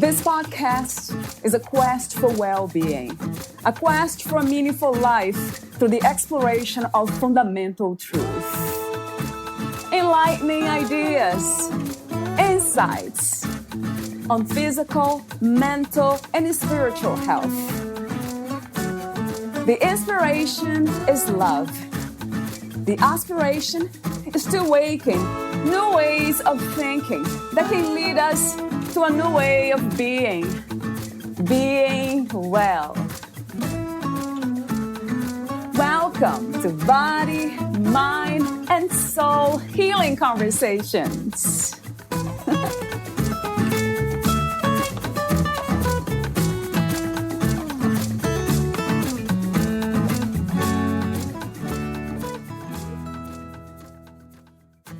This podcast is a quest for well-being, a quest for a meaningful life through the exploration of fundamental truth. Enlightening ideas, insights on physical, mental, and spiritual health. The inspiration is love. The aspiration is to awaken new ways of thinking that can lead us to a new way of being well. Welcome to Body, Mind, and Soul Healing Conversations.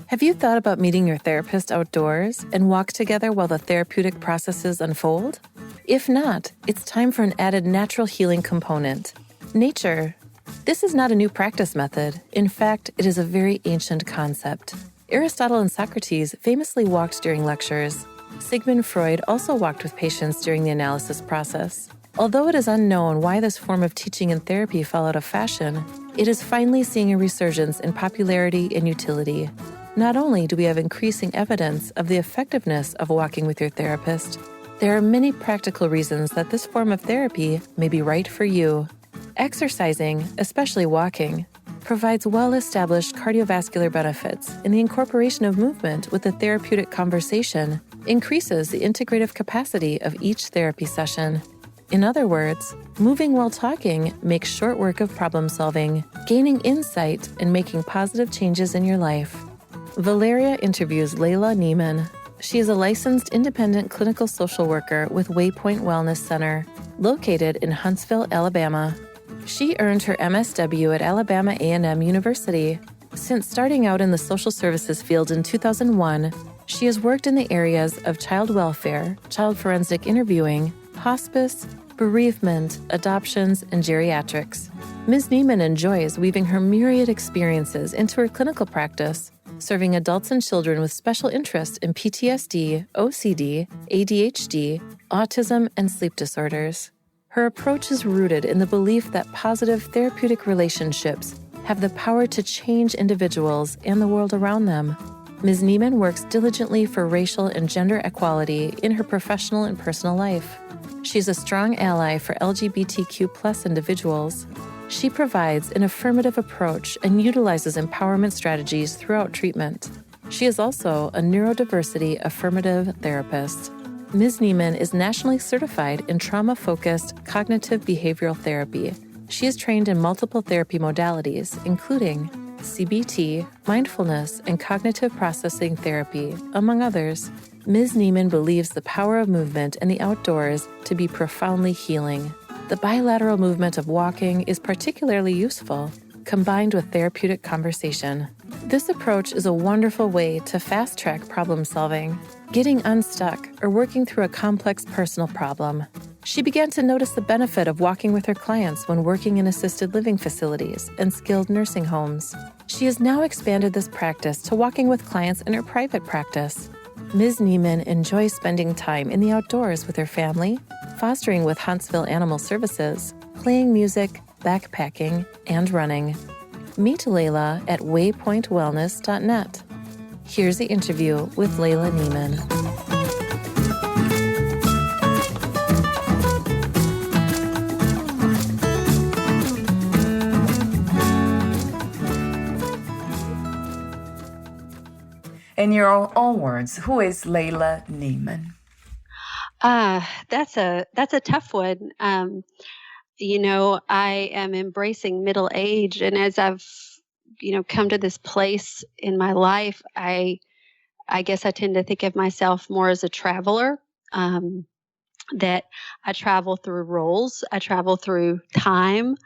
Have you thought about meeting your therapist outdoors and walk together while the therapeutic processes unfold? If not, it's time for an added natural healing component. Nature. This is not a new practice method. In fact, it is a very ancient concept. Aristotle and Socrates famously walked during lectures. Sigmund Freud also walked with patients during the analysis process. Although it is unknown why this form of teaching and therapy fell out of fashion, it is finally seeing a resurgence in popularity and utility. Not only do we have increasing evidence of the effectiveness of walking with your therapist, there are many practical reasons that this form of therapy may be right for you. Exercising, especially walking, provides well-established cardiovascular benefits, and the incorporation of movement with the therapeutic conversation increases the integrative capacity of each therapy session. In other words, moving while talking makes short work of problem solving, gaining insight, and making positive changes in your life. Valeria interviews Layla Neiman. She is a licensed independent clinical social worker with Waypoint Wellness Center, located in Huntsville, Alabama. She earned her MSW at Alabama A&M University. Since starting out in the social services field in 2001, she has worked in the areas of child welfare, child forensic interviewing, hospice, bereavement, adoptions, and geriatrics. Ms. Neiman enjoys weaving her myriad experiences into her clinical practice, serving adults and children with special interest in PTSD, OCD, ADHD, autism, and sleep disorders. Her approach is rooted in the belief that positive therapeutic relationships have the power to change individuals and the world around them. Ms. Neiman works diligently for racial and gender equality in her professional and personal life. She's a strong ally for LGBTQ+ individuals. She provides an affirmative approach and utilizes empowerment strategies throughout treatment. She is also a neurodiversity affirmative therapist. Ms. Neiman is nationally certified in trauma-focused cognitive behavioral therapy. She is trained in multiple therapy modalities, including CBT, mindfulness, and cognitive processing therapy, among others. Ms. Neiman believes the power of movement in the outdoors to be profoundly healing. The bilateral movement of walking is particularly useful, combined with therapeutic conversation. This approach is a wonderful way to fast-track problem solving, getting unstuck, or working through a complex personal problem. She began to notice the benefit of walking with her clients when working in assisted living facilities and skilled nursing homes. She has now expanded this practice to walking with clients in her private practice. Ms. Neiman enjoys spending time in the outdoors with her family, fostering with Huntsville Animal Services, playing music, backpacking, and running. Meet Layla at waypointwellness.net. Here's the interview with Layla Neiman. In your own words, who is Layla Neiman? That's a tough one. I am embracing middle age, and as I've, come to this place in my life, I guess I tend to think of myself more as a traveler. That I travel through roles, I travel through time.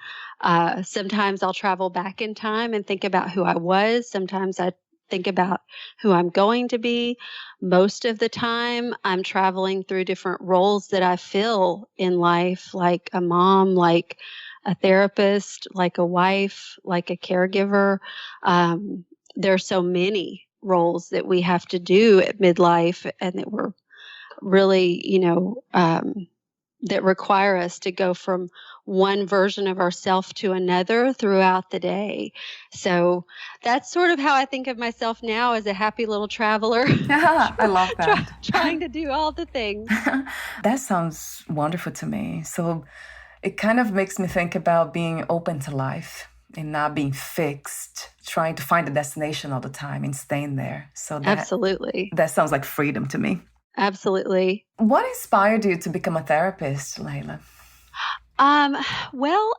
Sometimes I'll travel back in time and think about who I was. Sometimes I think about who I'm going to be. Most of the time, I'm traveling through different roles that I fill in life, like a mom, like a therapist, like a wife, like a caregiver. There are so many roles that we have to do at midlife and that we're really, that require us to go from one version of ourselves to another throughout the day. So that's sort of how I think of myself now, as a happy little traveler, I love that. trying to do all the things. That sounds wonderful to me. So it kind of makes me think about being open to life and not being fixed, trying to find a destination all the time and staying there. So Absolutely. That sounds like freedom to me. Absolutely. What inspired you to become a therapist, Layla? Well,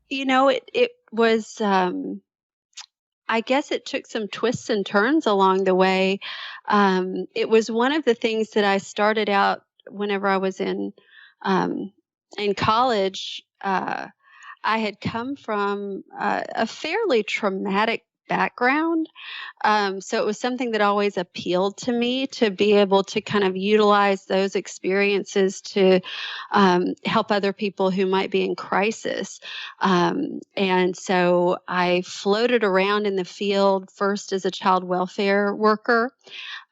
it was, I guess it took some twists and turns along the way. It was one of the things that I started out whenever I was in college. I had come from a fairly traumatic background. So it was something that always appealed to me, to be able to kind of utilize those experiences to help other people who might be in crisis. And so I floated around in the field first as a child welfare worker.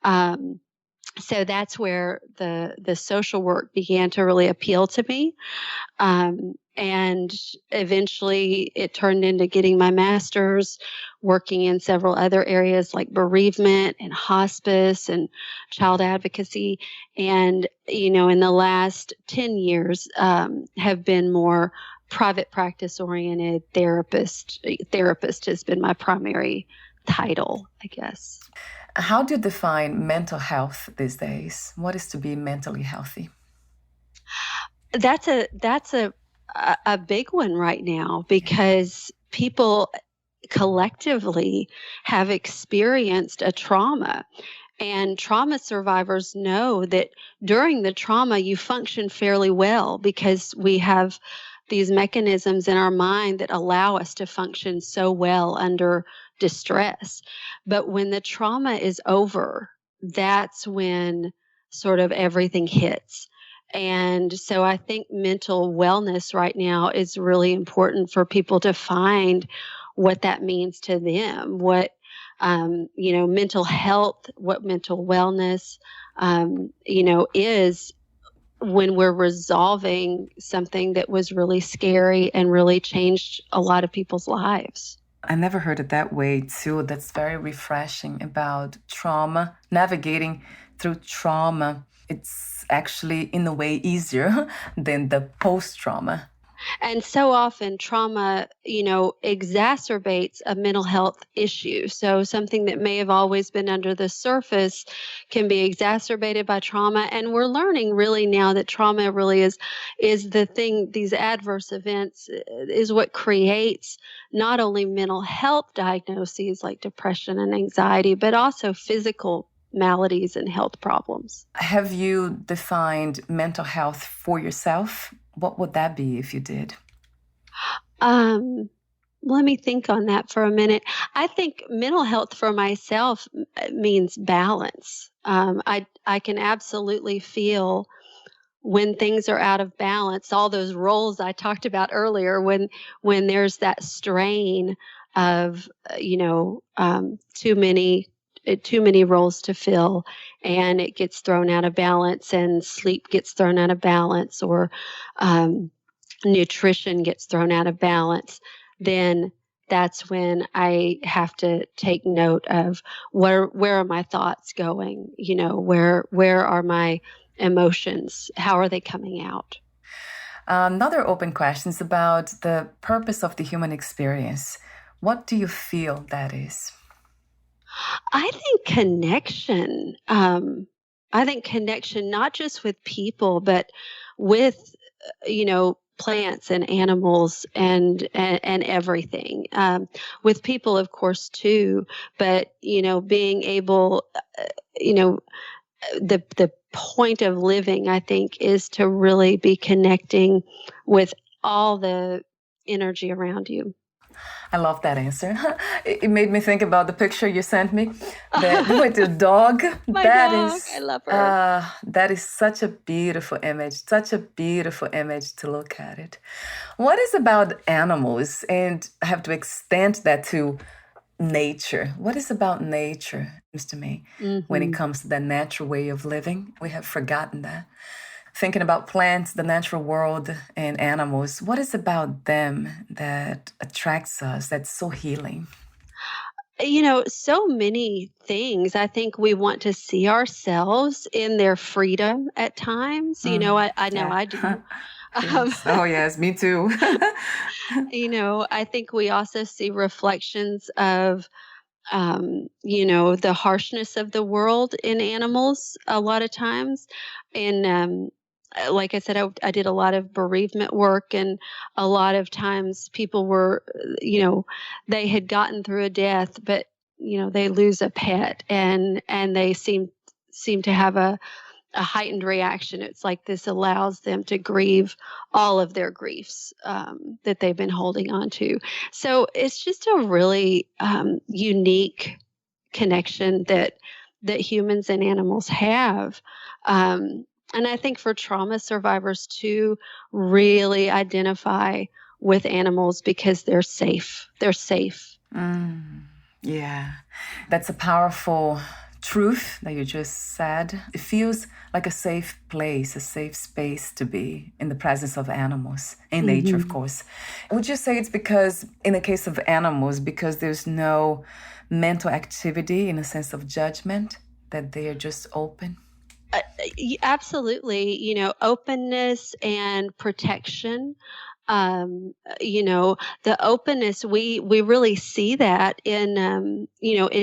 So that's where the social work began to really appeal to me. And eventually it turned into getting my master's, working in several other areas like bereavement and hospice and child advocacy. And, in the last 10 years, have been more private practice oriented therapist. Therapist has been my primary title, I guess. How do you define mental health these days? What is to be mentally healthy? That's a big one right now, because people collectively have experienced a trauma. And trauma survivors know that during the trauma, you function fairly well, because we have these mechanisms in our mind that allow us to function so well under distress. But when the trauma is over, that's when sort of everything hits. And so I think mental wellness right now is really important for people to find what that means to them, what, mental health, what mental wellness, is when we're resolving something that was really scary and really changed a lot of people's lives. I never heard it that way, too. That's very refreshing about trauma, navigating through trauma. It's actually, in a way, easier than the post-trauma. And so often trauma, exacerbates a mental health issue. So something that may have always been under the surface can be exacerbated by trauma. And we're learning really now that trauma really is the thing, these adverse events is what creates not only mental health diagnoses like depression and anxiety, but also physical maladies and health problems. Have you defined mental health for yourself? What would that be if you did? Let me think on that for a minute. I think mental health for myself means balance. I can absolutely feel when things are out of balance, all those roles I talked about earlier, when there's that strain of, too many roles to fill, and it gets thrown out of balance, and sleep gets thrown out of balance, or nutrition gets thrown out of balance, then that's when I have to take note of where are my thoughts going? Where are my emotions? How are they coming out? Another open question is about the purpose of the human experience. What do you feel that is? I think connection. I think connection, not just with people, but with, plants and animals and everything. With people, of course, too. But being able, the point of living, I think, is to really be connecting with all the energy around you. I love that answer. It made me think about the picture you sent me with the dog. My dog, I love her. That is such a beautiful image, to look at it. What is about animals? And I have to extend that to nature. What is about nature, seems to me, when it comes to the natural way of living? We have forgotten that. Thinking about plants, the natural world, and animals, what is about them that attracts us, that's so healing? So many things. I think we want to see ourselves in their freedom at times. I know Yeah. I do. Um, Yes. Oh, yes, me too. I think we also see reflections of the harshness of the world in animals a lot of times. And like I said, I did a lot of bereavement work, and a lot of times people were, they had gotten through a death, but they lose a pet, and they seem to have a heightened reaction. It's like this allows them to grieve all of their griefs that they've been holding on to. So it's just a really unique connection that humans and animals have. And I think for trauma survivors to really identify with animals because they're safe. They're safe. Yeah, that's a powerful truth that you just said. It feels like a safe place, a safe space to be in the presence of animals, in nature, of course. Would you say it's because, in the case of animals, because there's no mental activity in a sense of judgment, that they are just open? Absolutely. Openness and protection. The openness, we really see that in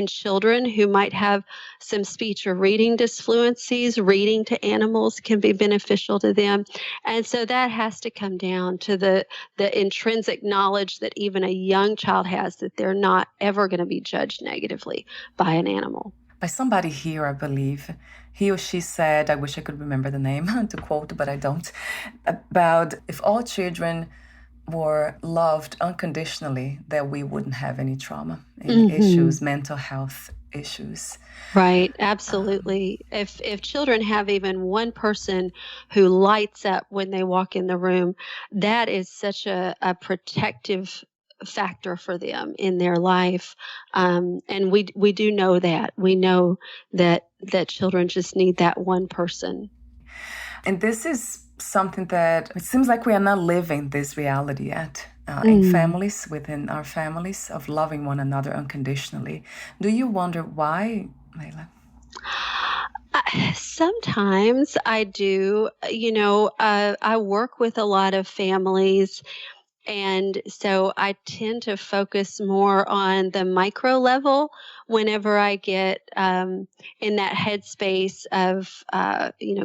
children who might have some speech or reading disfluencies. Reading to animals can be beneficial to them. And so that has to come down to the intrinsic knowledge that even a young child has, that they're not ever going to be judged negatively by an animal. By somebody here, I believe. He or she said, I wish I could remember the name to quote, but I don't, about if all children were loved unconditionally, that we wouldn't have any trauma, any issues, mental health issues. Right, absolutely. If children have even one person who lights up when they walk in the room, that is such a protective factor for them in their life. And we do know that. We know that children just need that one person. And this is something that it seems like we are not living this reality yet in families, within our families, of loving one another unconditionally. Do you wonder why, Layla? Sometimes I do. I work with a lot of families. And so I tend to focus more on the micro level whenever I get in that headspace of,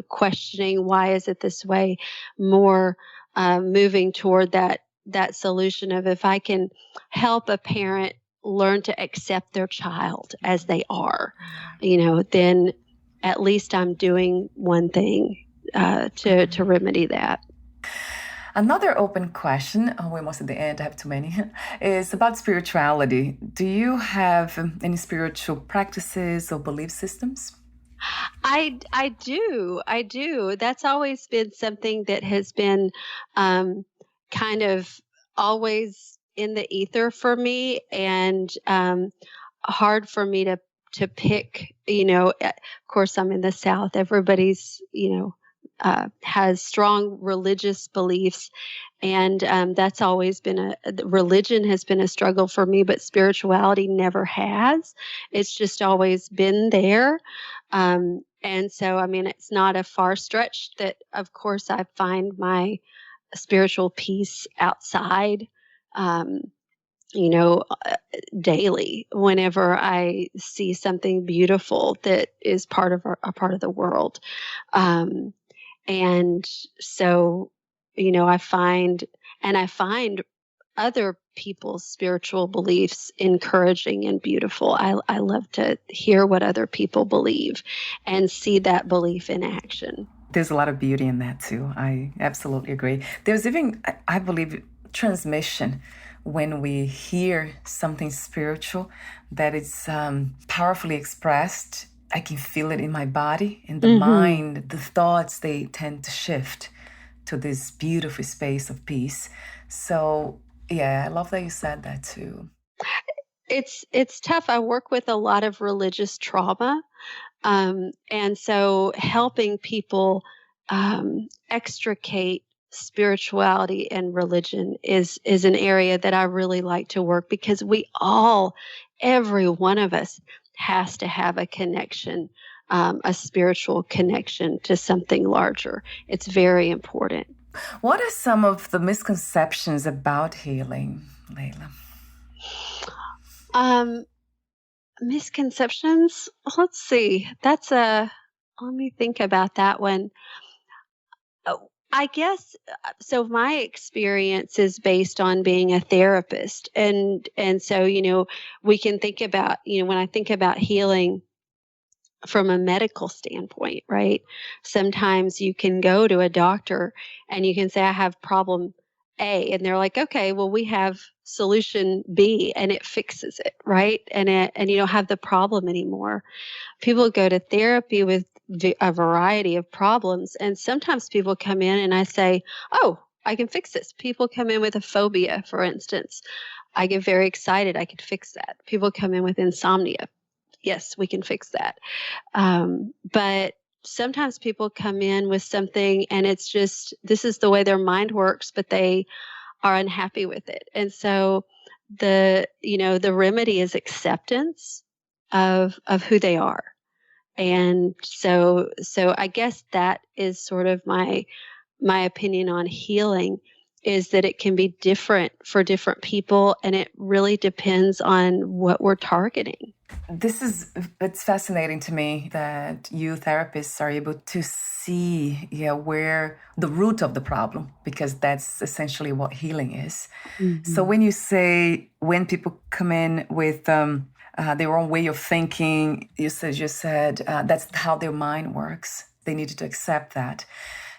questioning why is it this way, more moving toward that solution of, if I can help a parent learn to accept their child as they are, then at least I'm doing one thing to remedy that. Another open question, we're almost at the end, I have too many, is about spirituality. Do you have any spiritual practices or belief systems? I do. That's always been something that has been kind of always in the ether for me, and hard for me to pick. Of course, I'm in the South. Everybody's has strong religious beliefs, and that's always been religion has been a struggle for me, but spirituality never has. It's just always been there. And so, I mean, it's not a far stretch that, of course, I find my spiritual peace outside, um, daily whenever I see something beautiful that is part of a part of the world. And so, I find other people's spiritual beliefs encouraging and beautiful. I love to hear what other people believe and see that belief in action. There's a lot of beauty in that too. I absolutely agree. There's even, I believe, transmission when we hear something spiritual that is powerfully expressed. I can feel it in my body, in the mind, the thoughts, they tend to shift to this beautiful space of peace. So, yeah, I love that you said that too. it's tough. I work with a lot of religious trauma, and so helping people extricate spirituality and religion is an area that I really like to work, because every one of us has to have a connection, a spiritual connection to something larger. It's very important. What are some of the misconceptions about healing, Layla? Misconceptions. Let's see. Let me think about that one. I guess so. My experience is based on being a therapist, and so we can think about when I think about healing from a medical standpoint, right? Sometimes you can go to a doctor and you can say, I have problem A, and they're like, okay, well, we have solution B, and it fixes it, right? And you don't have the problem anymore. People go to therapy with a variety of problems, and sometimes people come in and I say, oh, I can fix this. People come in with a phobia, for instance. I get very excited. I can fix that. People come in with insomnia. Yes, we can fix that. But sometimes people come in with something and it's just, this is the way their mind works, but they are unhappy with it. And so the remedy is acceptance of who they are. And so I guess that is sort of my opinion on healing, is that it can be different for different people, and it really depends on what we're targeting. It's fascinating to me that you therapists are able to see where the root of the problem, because that's essentially what healing is. Mm-hmm. So when you say, when people come in with their own way of thinking, you said that's how their mind works. They needed to accept that.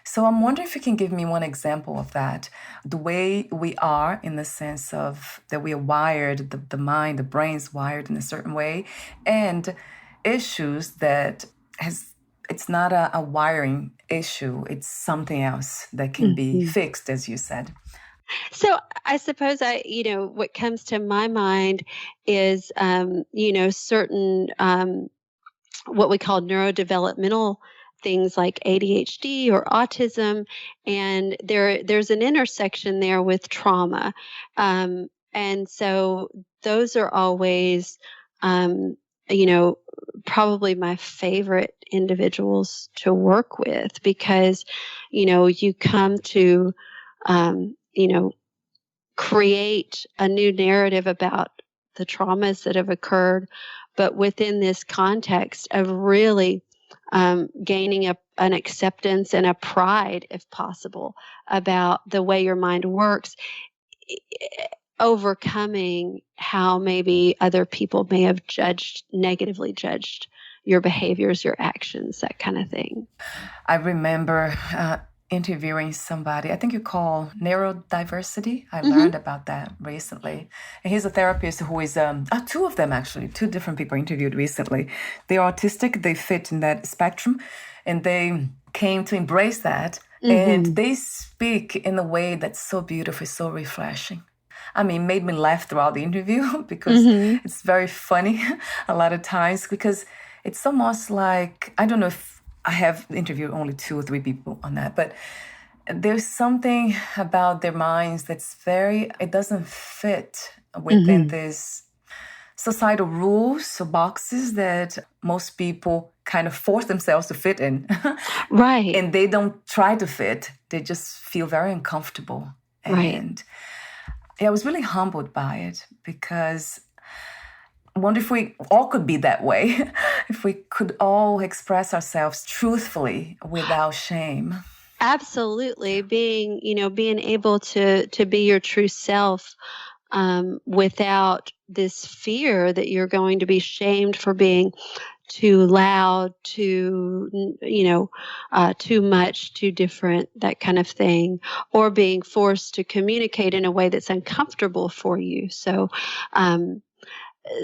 So I'm wondering if you can give me one example of that. The way we are, in the sense of that we are wired, the mind, the brain's wired in a certain way, and issues that it's not a wiring issue. It's something else that can be fixed, as you said. So I suppose what comes to my mind is, certain what we call neurodevelopmental things like ADHD or autism, and there's an intersection there with trauma, and so those are always, probably my favorite individuals to work with, because you come to create a new narrative about the traumas that have occurred, but within this context of really gaining an acceptance and a pride, if possible, about the way your mind works, overcoming how maybe other people may have negatively judged your behaviors, your actions, that kind of thing. I remember interviewing somebody, I think you call neurodiversity. I learned about that recently. And he's a therapist who is, two of them actually, two different people interviewed recently. They're autistic, they fit in that spectrum, and they came to embrace that. And they speak in a way that's so beautiful, so refreshing. I mean, made me laugh throughout the interview because it's very funny a lot of times, because it's almost like, I don't know if I have interviewed only 2 or 3 people on that, but there's something about their minds that's it doesn't fit within this societal rules or boxes that most people kind of force themselves to fit in. Right. And they don't try to fit. They just feel very uncomfortable. And I was really humbled by it, because I wonder if we all could be that way, if we could all express ourselves truthfully without shame. Absolutely. Being able to be your true self without this fear that you're going to be shamed for being too loud, too much, too different, that kind of thing, or being forced to communicate in a way that's uncomfortable for you. So,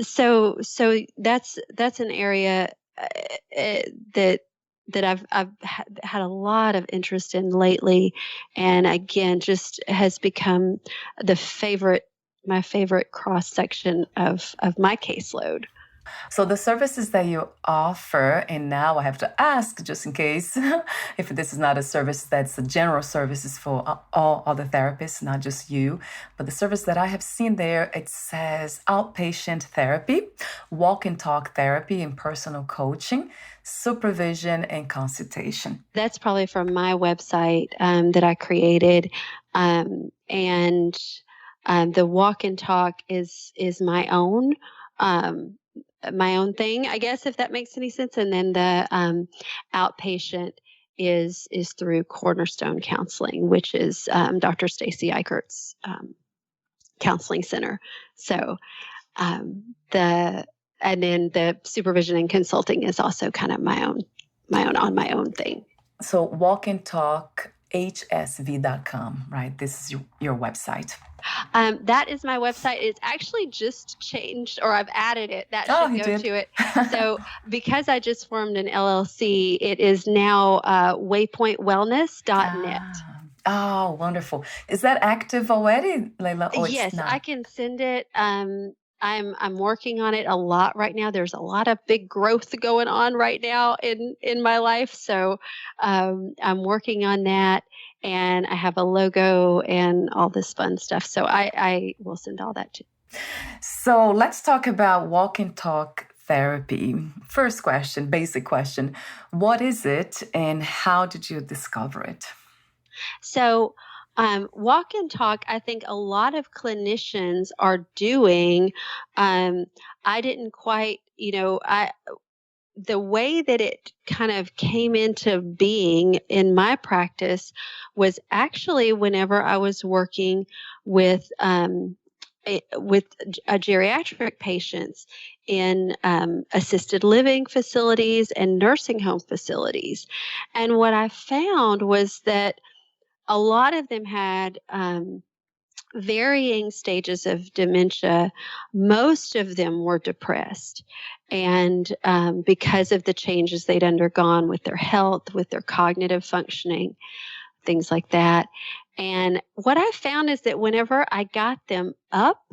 so that's an area that I've had a lot of interest in lately, and again, just has become the favorite my favorite cross section of my caseload. So the services that you offer, and now I have to ask just in case if this is not a service that's a general services for all other therapists, not just you, but the service that I have seen there, it says outpatient therapy, walk and talk therapy and personal coaching, supervision and consultation. That's probably from my website that I created. And the walk and talk is my own thing, I guess, if that makes any sense. And then the outpatient is through Cornerstone Counseling, which is Dr. Stacy Eichert's counseling center. So and then the supervision and consulting is also kind of my own thing. So walk and talk hsv.com, right? This is your website. That is my website. It's actually just changed, or I've added it. That should go to it. So because I just formed an LLC, it is now waypointwellness.net. Oh, wonderful. Is that active already, Layla? Yes, I can send it. I'm working on it a lot right now. There's a lot of big growth going on right now in my life. So I'm working on that, and I have a logo and all this fun stuff. So I will send all that to you. So let's talk about walk and talk therapy. First question, basic question. What is it and how did you discover it? So walk and talk, I think a lot of clinicians are doing. I didn't quite, the way that it kind of came into being in my practice was actually whenever I was working with geriatric patients in assisted living facilities and nursing home facilities. And what I found was that a lot of them had varying stages of dementia. Most of them were depressed. And because of the changes they'd undergone with their health, with their cognitive functioning, things like that. And what I found is that whenever I got them up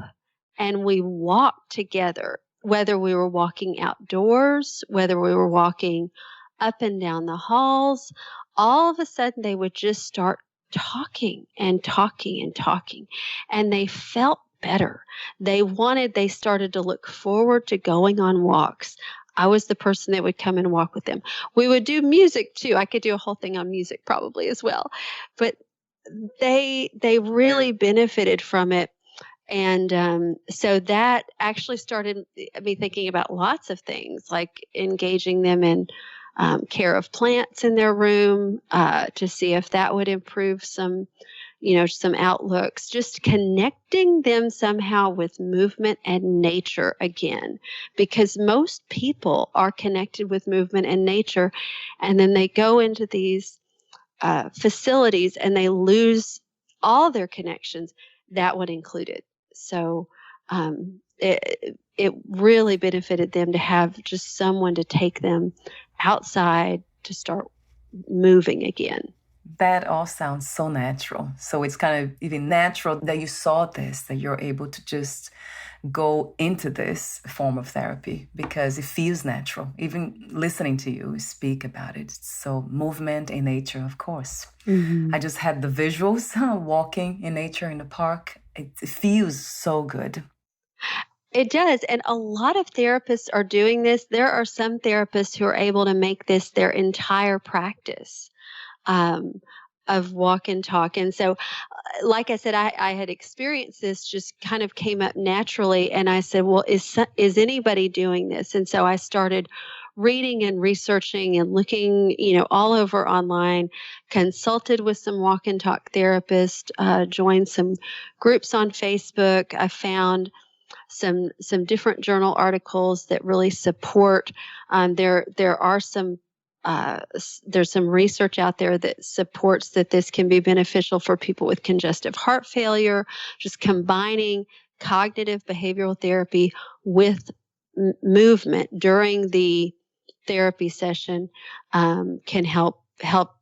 and we walked together, whether we were walking outdoors, whether we were walking up and down the halls, all of a sudden they would just start talking and talking and talking, and they felt better. They started to look forward to going on walks. I was the person that would come and walk with them. We would do music too. I could do a whole thing on music probably as well, but they really benefited from it. And so that actually started me thinking about lots of things, like engaging them in care of plants in their room to see if that would improve some outlooks, just connecting them somehow with movement and nature again, because most people are connected with movement and nature, and then they go into these facilities and they lose all their connections. That would include it. So it really benefited them to have just someone to take them outside to start moving again. That all sounds so natural. So it's kind of even natural that you saw this, that you're able to just go into this form of therapy because it feels natural. Even listening to you speak about it. So movement in nature, of course. Mm-hmm. I just had the visuals walking in nature in the park. It feels so good. It does. And a lot of therapists are doing this. There are some therapists who are able to make this their entire practice of walk and talk. And so, like I said, I had experienced this, just kind of came up naturally. And I said, well, is anybody doing this? And so I started reading and researching and looking, all over online, consulted with some walk and talk therapists, joined some groups on Facebook. I found some different journal articles that really support. There are some there's some research out there that supports that this can be beneficial for people with congestive heart failure. Just combining cognitive behavioral therapy with movement during the therapy session can help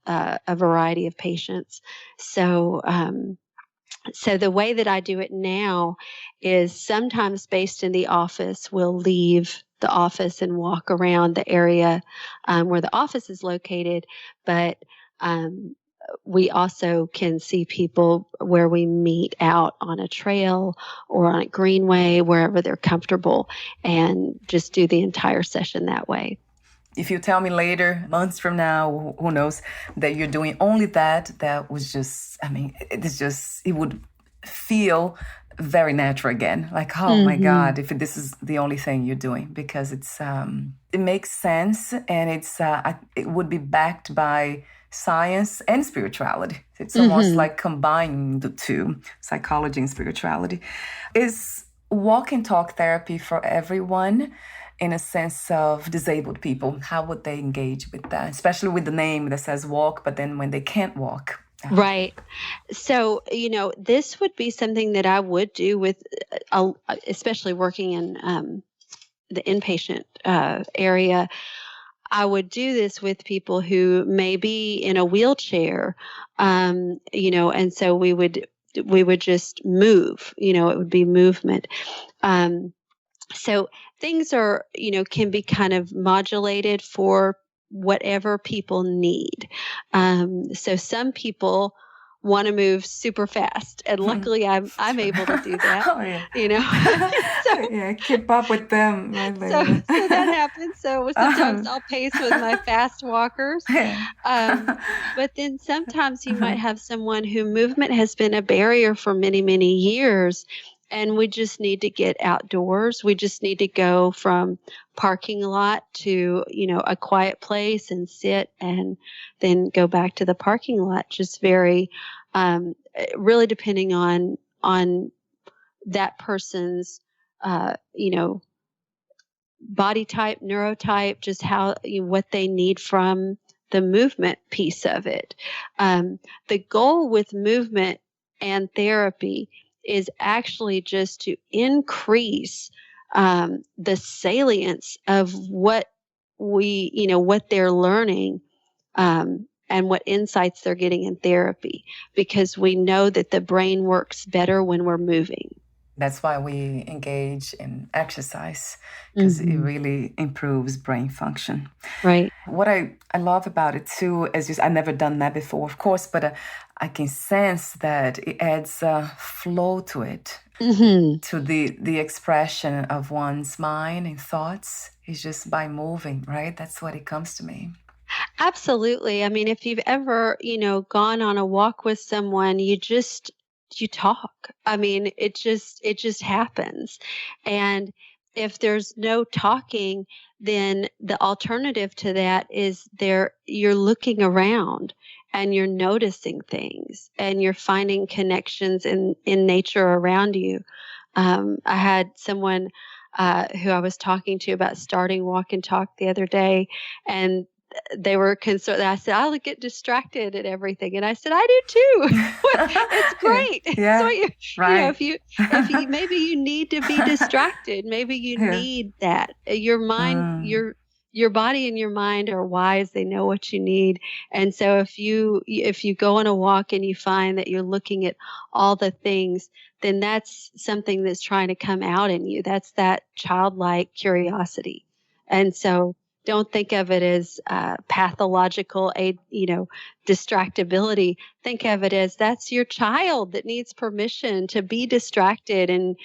a variety of patients. So So the way that I do it now is sometimes based in the office, we'll leave the office and walk around the area where the office is located. But um, we also can see people where we meet out on a trail or on a greenway, wherever they're comfortable, and just do the entire session that way. If you tell me later, months from now, who knows, that you're doing only that, that was just, I mean, it would feel very natural again. Like, oh my God, if this is the only thing you're doing, because it makes sense, and it would be backed by science and spirituality. It's almost like combining the two, psychology and spirituality. Is walk and talk therapy for everyone? In a sense of disabled people, how would they engage with that? Especially with the name that says walk, but then when they can't walk. Right. So, this would be something that I would do with, especially working in the inpatient area. I would do this with people who may be in a wheelchair, and so we would just move, it would be movement. So things are, can be kind of modulated for whatever people need. So some people want to move super fast, and luckily I'm able to do that. Oh, yeah. So, yeah, keep up with them. So that happens. So sometimes I'll pace with my fast walkers. But then sometimes you might have someone who movement has been a barrier for many, many years. And we just need to get outdoors. We just need to go from parking lot to, a quiet place and sit, and then go back to the parking lot. Just very, really depending on that person's, body type, neurotype, just how, what they need from the movement piece of it. The goal with movement and therapy is actually just to increase the salience of what what they're learning, and what insights they're getting in therapy, because we know that the brain works better when we're moving. That's why we engage in exercise, because it really improves brain function. Right. What I love about it too is I've never done that before, of course, but I can sense that it adds flow to it, to the expression of one's mind and thoughts is just by moving, right? That's what it comes to me. Absolutely. I mean, if you've ever, gone on a walk with someone, you talk. I mean, it just happens. And if there's no talking, then the alternative to that is you're looking around and you're noticing things and you're finding connections in nature around you. I had someone who I was talking to about starting walk and talk the other day, and they were concerned. I said, I'll get distracted at everything. And I said, I do too. It's great. Yeah, So right. if you maybe you need to be distracted, maybe you need that. Your mind, your body and your mind are wise. They know what you need. And so if you go on a walk and you find that you're looking at all the things, then that's something that's trying to come out in you. That's that childlike curiosity. And so don't think of it as pathological, distractibility. Think of it as that's your child that needs permission to be distracted and,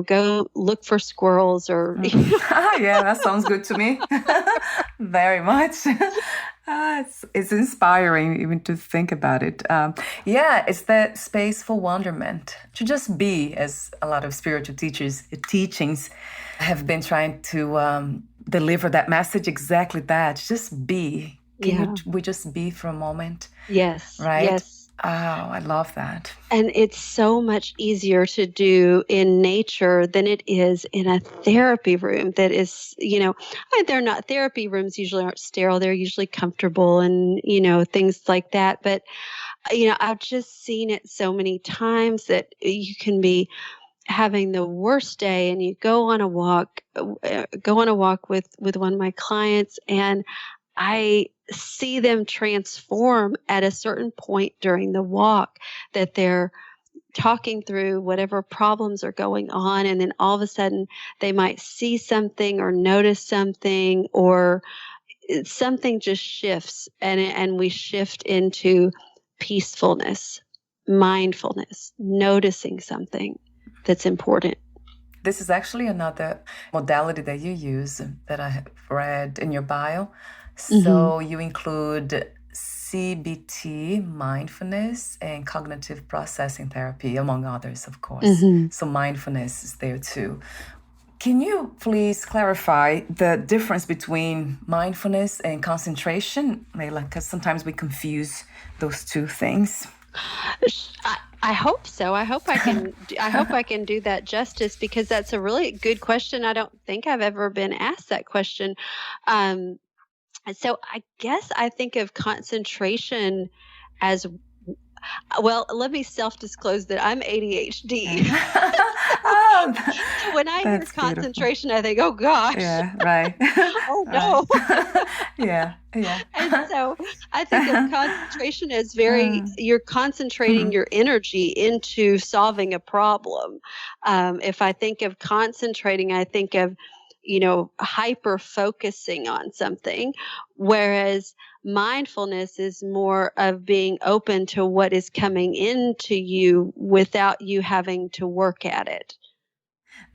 go look for squirrels or. Yeah, that sounds good to me. Very much. It's inspiring even to think about it. It's that space for wonderment, to just be, as a lot of spiritual teachings have been trying to deliver that message, exactly that. Just be. Can we just be for a moment? Yes. Right? Yes. Oh, I love that. And it's so much easier to do in nature than it is in a therapy room that is, they're not, therapy rooms usually aren't sterile. They're usually comfortable and, things like that. But, I've just seen it so many times that you can be having the worst day and you go on a walk with one of my clients, and I see them transform at a certain point during the walk, that they're talking through whatever problems are going on, and then all of a sudden they might see something or notice something, or something just shifts, and we shift into peacefulness, mindfulness, noticing something that's important. This is actually another modality that you use that I have read in your bio. So you include CBT, mindfulness, and cognitive processing therapy, among others, of course. So mindfulness is there too. Can you please clarify the difference between mindfulness and concentration, Leila? Because sometimes we confuse those two things. I hope so. I hope I can. I hope I can do that justice, because that's a really good question. I don't think I've ever been asked that question. So I guess I think of concentration as, well, let me self-disclose that I'm ADHD. So when I hear concentration, beautiful. I think, oh gosh. Yeah, right. Oh no. Yeah. And so I think of concentration as you're concentrating your energy into solving a problem. If I think of concentrating, I think of, hyper focusing on something, whereas mindfulness is more of being open to what is coming into you without you having to work at it.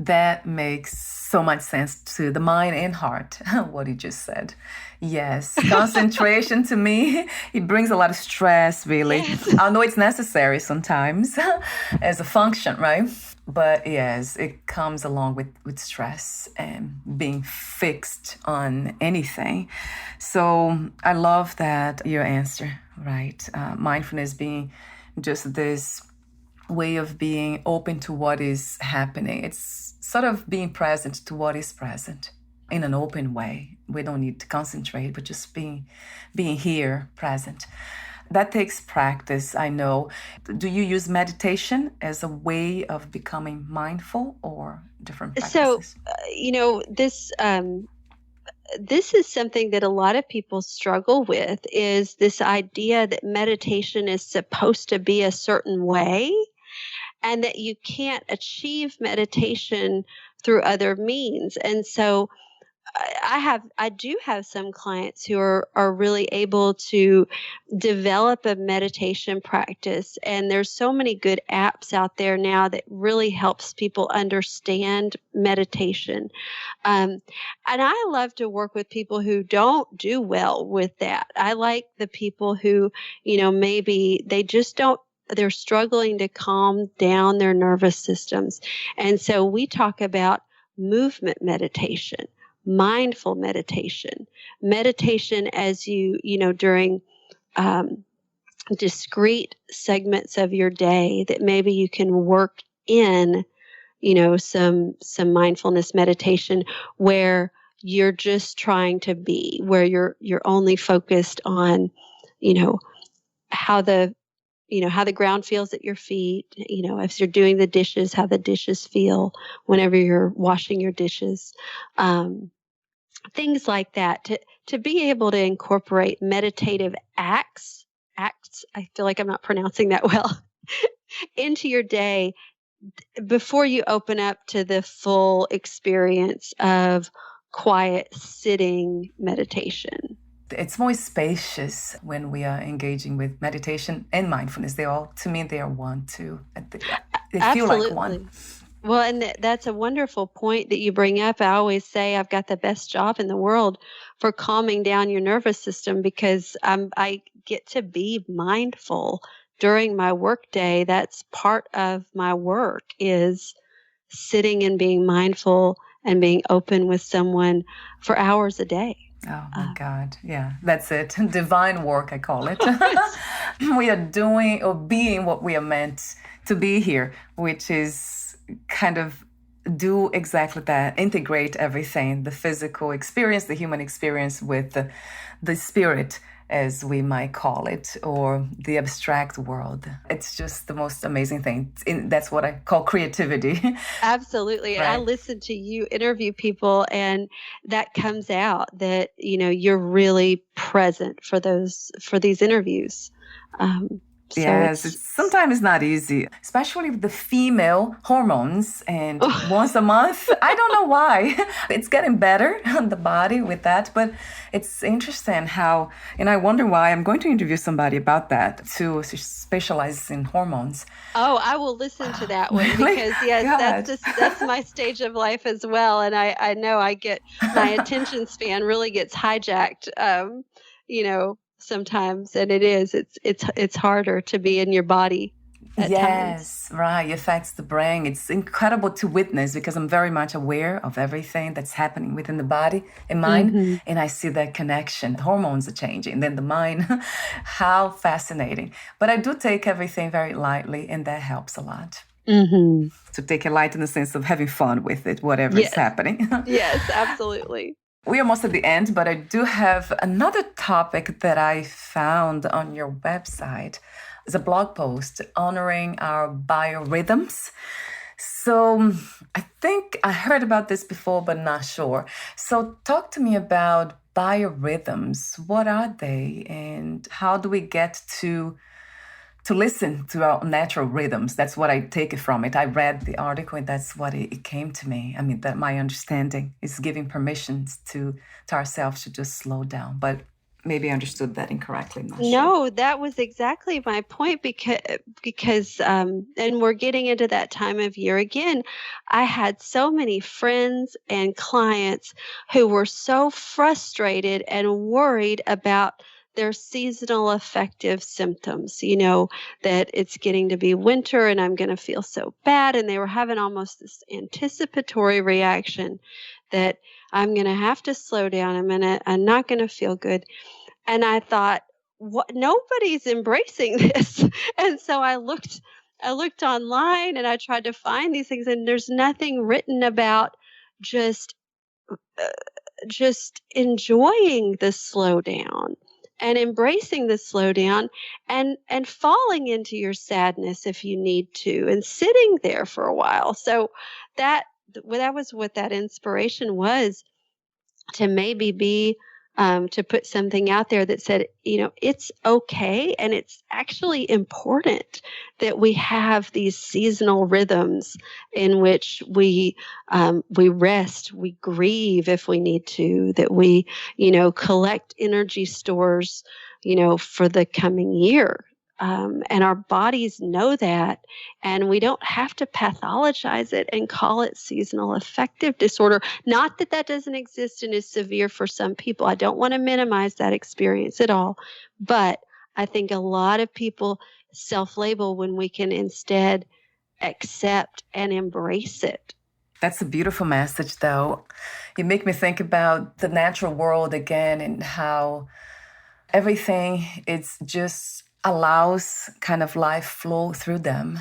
That makes so much sense to the mind and heart, what you just said. Yes, concentration to me, it brings a lot of stress, really. Yes. I know it's necessary sometimes as a function, right? But yes, it comes along with stress and being fixed on anything. So I love that your answer, right? Mindfulness being just this way of being open to what is happening. It's sort of being present to what is present in an open way. We don't need to concentrate, but just being here, present. That takes practice, I know. Do you use meditation as a way of becoming mindful, or different practices? So, this is something that a lot of people struggle with, is this idea that meditation is supposed to be a certain way, and that you can't achieve meditation through other means. And so I do have some clients who are really able to develop a meditation practice. And there's so many good apps out there now that really helps people understand meditation. And I love to work with people who don't do well with that. I like the people who, maybe they just don't, they're struggling to calm down their nervous systems. And so we talk about movement meditation, mindful meditation, meditation as during discrete segments of your day that maybe you can work in, some mindfulness meditation where you're just trying to be, where you're only focused on, how the ground feels at your feet, if you're doing the dishes, how the dishes feel whenever you're washing your dishes. Things like that, to be able to incorporate meditative acts, I feel like I'm not pronouncing that well, into your day before you open up to the full experience of quiet sitting meditation. It's more spacious when we are engaging with meditation and mindfulness. To me, they are one too. They feel like one. Well, and that's a wonderful point that you bring up. I always say I've got the best job in the world for calming down your nervous system, because I get to be mindful during my workday. That's part of my work, is sitting and being mindful and being open with someone for hours a day. Oh my God. Yeah, that's it. Divine work, I call it. We are doing or being what we are meant to be here, which is kind of do exactly that, integrate everything, the physical experience, the human experience with the spirit, as we might call it, or the abstract world. It's just the most amazing thing. That's what I call creativity. Absolutely. Right. And I listen to you interview people, and that comes out that, you're really present for these interviews. So Yes, sometimes it's not easy, especially with the female hormones. And once a month, I don't know why. It's getting better on the body with that, but it's interesting how, and I wonder why. I'm going to interview somebody about that who specializes in hormones. Oh, I will listen to that one Really? because yes, God. that's my stage of life as well, and I know I get my attention span really gets hijacked, sometimes, and it's harder to be in your body at times. Yes, right. It affects the brain. It's incredible to witness because I'm very much aware of everything that's happening within the body and mind. Hmm. And I see that connection. The hormones are changing, then the mind. How fascinating. But I do take everything very lightly, and that helps a lot. Hmm. To take it light in the sense of having fun with it, whatever is Yes. happening. Yes, absolutely. We are almost at the end, but I do have another topic that I found on your website. It's a blog post honoring our biorhythms. So I think I heard about this before, but not sure. So talk to me about biorhythms. What are they, and how do we get to listen to our natural rhythms? That's what I take it from it. I read the article, and that's what it came to me. I mean, that my understanding is giving permissions to ourselves to just slow down. But maybe I understood that incorrectly. I'm not sure. No, that was exactly my point because and we're getting into that time of year again. I had so many friends and clients who were so frustrated and worried about their seasonal affective symptoms, that it's getting to be winter and I'm going to feel so bad. And they were having almost this anticipatory reaction that I'm going to have to slow down. I'm not going to feel good. And I thought, what? Nobody's embracing this. And so I looked online and I tried to find these things, and there's nothing written about just enjoying the slowdown and embracing the slowdown and falling into your sadness if you need to and sitting there for a while. So that was what that inspiration was, to maybe be to put something out there that said, it's okay and it's actually important that we have these seasonal rhythms in which we rest, we grieve if we need to, that we collect energy stores for the coming year. And our bodies know that, and we don't have to pathologize it and call it seasonal affective disorder. Not that that doesn't exist and is severe for some people. I don't want to minimize that experience at all. But I think a lot of people self-label when we can instead accept and embrace it. That's a beautiful message, though. You make me think about the natural world again and how everything is just allows kind of life flow through them.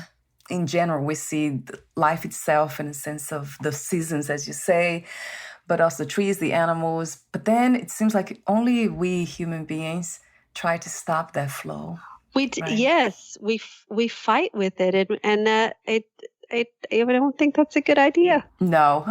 In general, we see life itself in a sense of the seasons, as you say, but also the trees, the animals. But then it seems like only we human beings try to stop that flow. Right? Yes, we fight with it, and I don't think that's a good idea. No,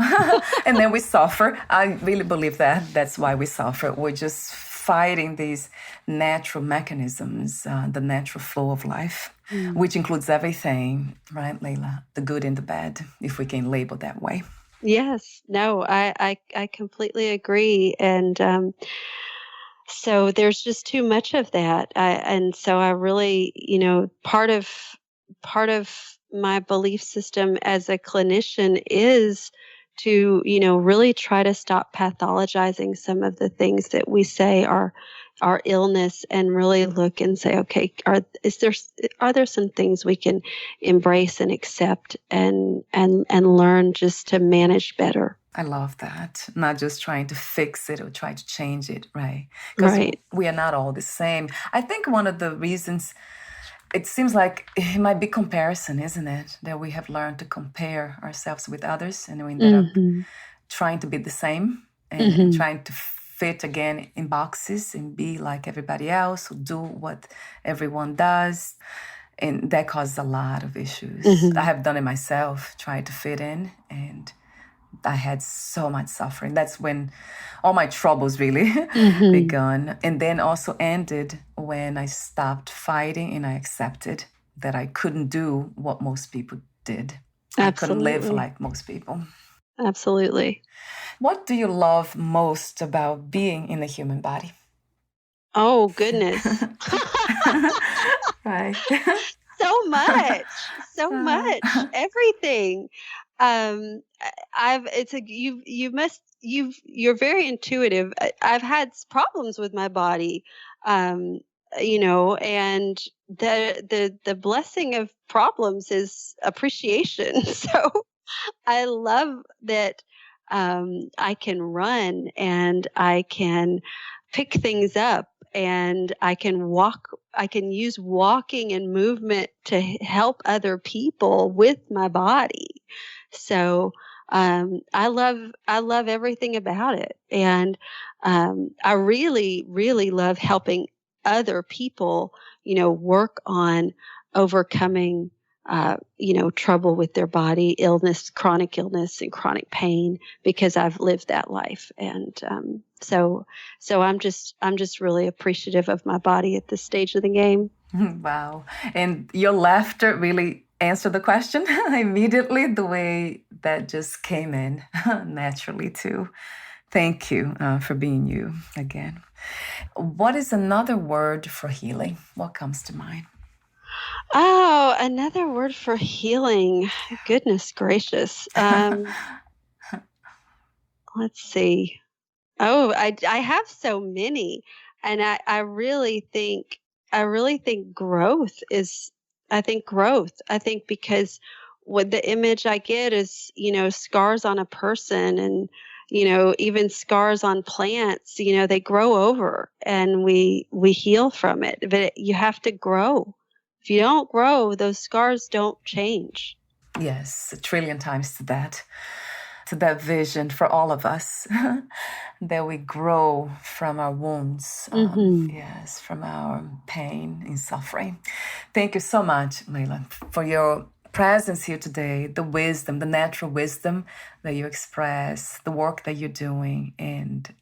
and then we suffer. I really believe that. That's why we suffer. We're just fighting these natural mechanisms, the natural flow of life, which includes everything, right, Leila? The good and the bad, if we can label that way. Yes, no, I completely agree. And so there's just too much of that. And so I really, part of my belief system as a clinician is to, really try to stop pathologizing some of the things that we say are illness, and really look and say, okay, are there some things we can embrace and accept and learn just to manage better? I love that. Not just trying to fix it or try to change it, right? Because we are not all the same. I think one of the reasons it seems like it might be comparison, isn't it? That we have learned to compare ourselves with others, and we end up trying to be the same and trying to fit again in boxes and be like everybody else, or do what everyone does. And that causes a lot of issues. I have done it myself, tried to fit in, and I had so much suffering. That's when all my troubles really begun. And then also ended when I stopped fighting and I accepted that I couldn't do what most people did. I couldn't live like most people. Absolutely. What do you love most about being in the human body? Oh, goodness. Right. So much, everything. You're very intuitive. I've had problems with my body, and the blessing of problems is appreciation. So I love that I can run and I can pick things up and I can walk. I can use walking and movement to help other people with my body. So I love everything about it, and I really, really love helping other people. Work on overcoming trouble with their body, illness, and chronic pain, because I've lived that life. And so I'm just really appreciative of my body at this stage of the game. Wow. And your laughter really answered the question immediately, the way that just came in naturally too. Thank you for being you again. What is another word for healing? What comes to mind? Oh, another word for healing. Goodness gracious. Let's see. Oh, I have so many. And I really think growth is, I think because what the image I get is, scars on a person and, even scars on plants, they grow over and we heal from it. But you have to grow. If you don't grow, those scars don't change. Yes, 1 trillion times to that vision for all of us, that we grow from our wounds, yes, from our pain and suffering. Thank you so much, Leila, for your presence here today, the wisdom, the natural wisdom that you express, the work that you're doing and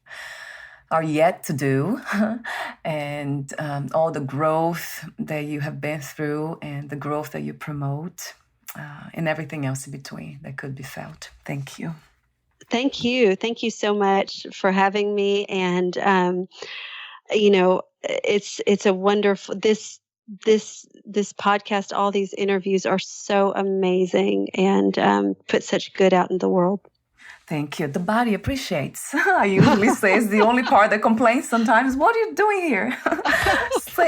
are yet to do, and all the growth that you have been through and the growth that you promote. And everything else in between that could be felt. Thank you. Thank you. Thank you so much for having me. And, it's a wonderful, this podcast, all these interviews are so amazing and put such good out in the world. Thank you. The body appreciates. I usually say it's the only part that complains sometimes. What are you doing here?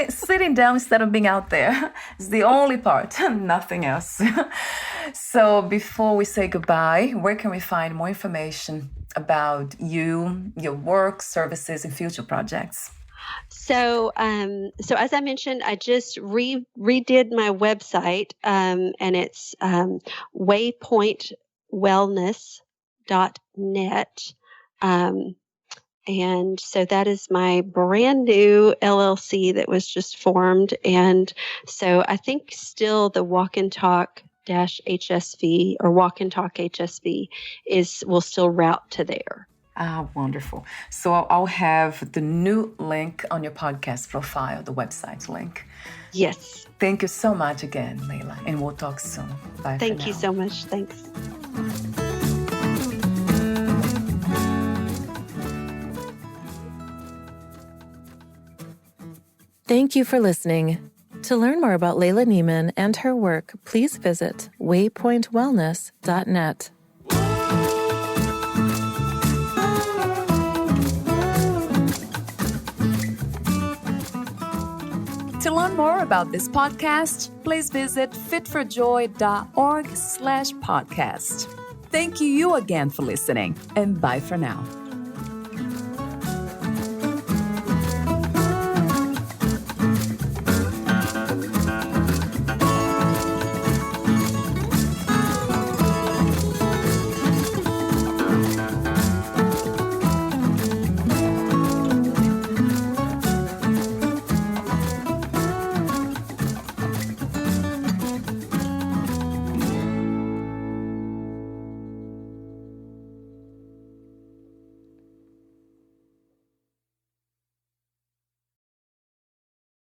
Sitting down instead of being out there. It's the only part, nothing else. So before we say goodbye, where can we find more information about you, your work, services, and future projects? So as I mentioned, I just redid my website, and it's waypointwellness.net. And so that is my brand new LLC that was just formed. And so I think still the Walk and Talk HSV or Walk and Talk HSV will still route to there. Ah, wonderful. So I'll have the new link on your podcast profile, the website link. Yes. Thank you so much again, Leila, and we'll talk soon. Bye. Thank you so much. Thanks. Thank you for listening. To learn more about Leila Nieman and her work, please visit waypointwellness.net. To learn more about this podcast, please visit fitforjoy.org/podcast. Thank you again for listening, and bye for now.